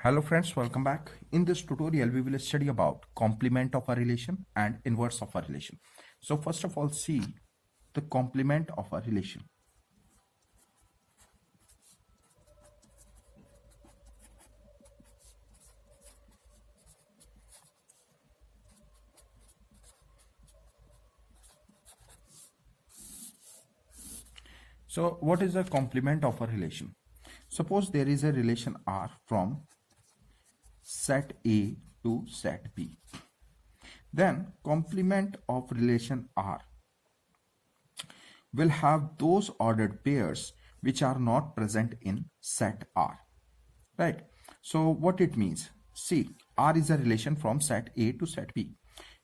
Hello friends, welcome back. In this tutorial, we will study about complement of a relation and inverse of a relation. So first of all, see the complement of a relation. So what is the complement of a relation? Suppose there is a relation R from set A to set B. Then complement of relation R will have those ordered pairs which are not present in set R. Right? So what it means? See, R is a relation from set A to set B.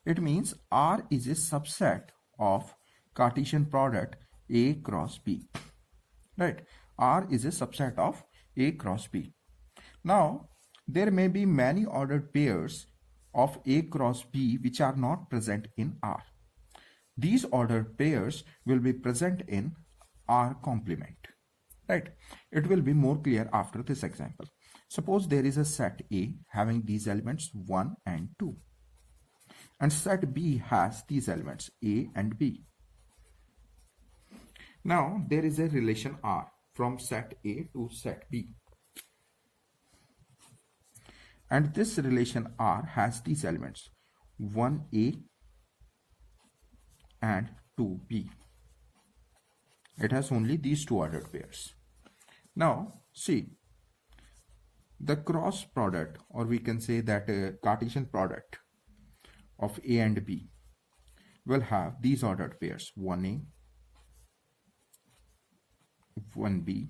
It means R is a subset of Cartesian product A cross B. Right? R is a subset of A cross B. Now, there may be many ordered pairs of A cross B which are not present in R. These ordered pairs will be present in R complement. Right? It will be more clear after this example. Suppose there is a set A having these elements 1 and 2. And set B has these elements A and B. Now there is a relation R from set A to set B. And this relation R has these elements 1A and 2B. It has only these two ordered pairs. Now see, the cross product, or we can say that Cartesian product of A and B will have these ordered pairs 1A, 1B,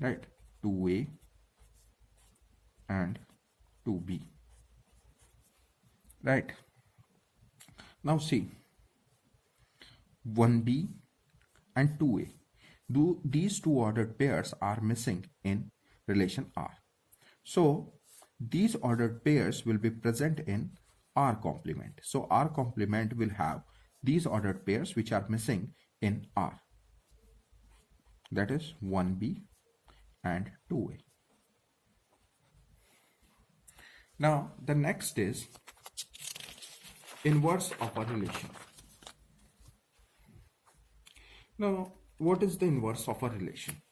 right, 2A and 2B, right. Now see, 1B and 2A, these two ordered pairs are missing in relation R. So these ordered pairs will be present in R complement. So R complement will have these ordered pairs which are missing in R. That is 1B and 2A. Now the next is inverse of a relation. Now what is the inverse of a relation?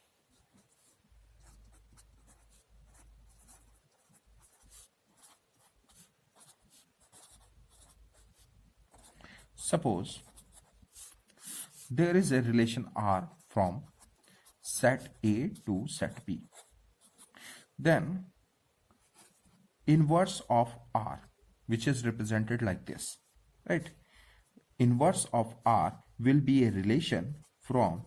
Suppose there is a relation R from set A to set B. Then inverse of R, which is represented like this, right? Inverse of R will be a relation from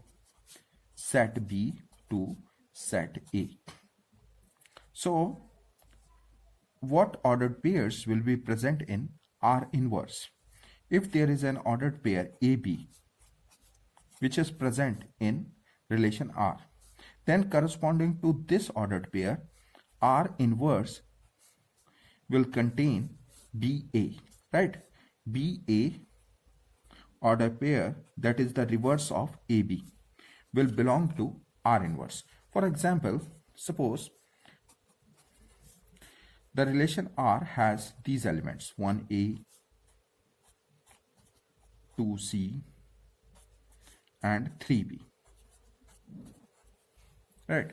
set B to set A. So what ordered pairs will be present in R inverse? If there is an ordered pair AB which is present in relation R, then corresponding to this ordered pair, R inverse will contain BA, right? BA order pair, that is the reverse of AB, will belong to R inverse. For example, suppose the relation R has these elements 1A, 2C and 3B, right?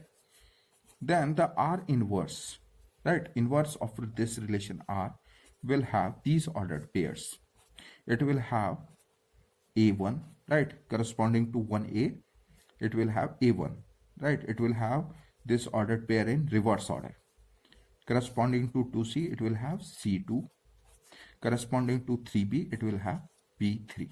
Then the R inverse, right, inverse of this relation R will have these ordered pairs. It will have A1, right, corresponding to 1A. It will have A1, right, it will have this ordered pair in reverse order. Corresponding to 2C, it will have C2. Corresponding to 3B, it will have B3.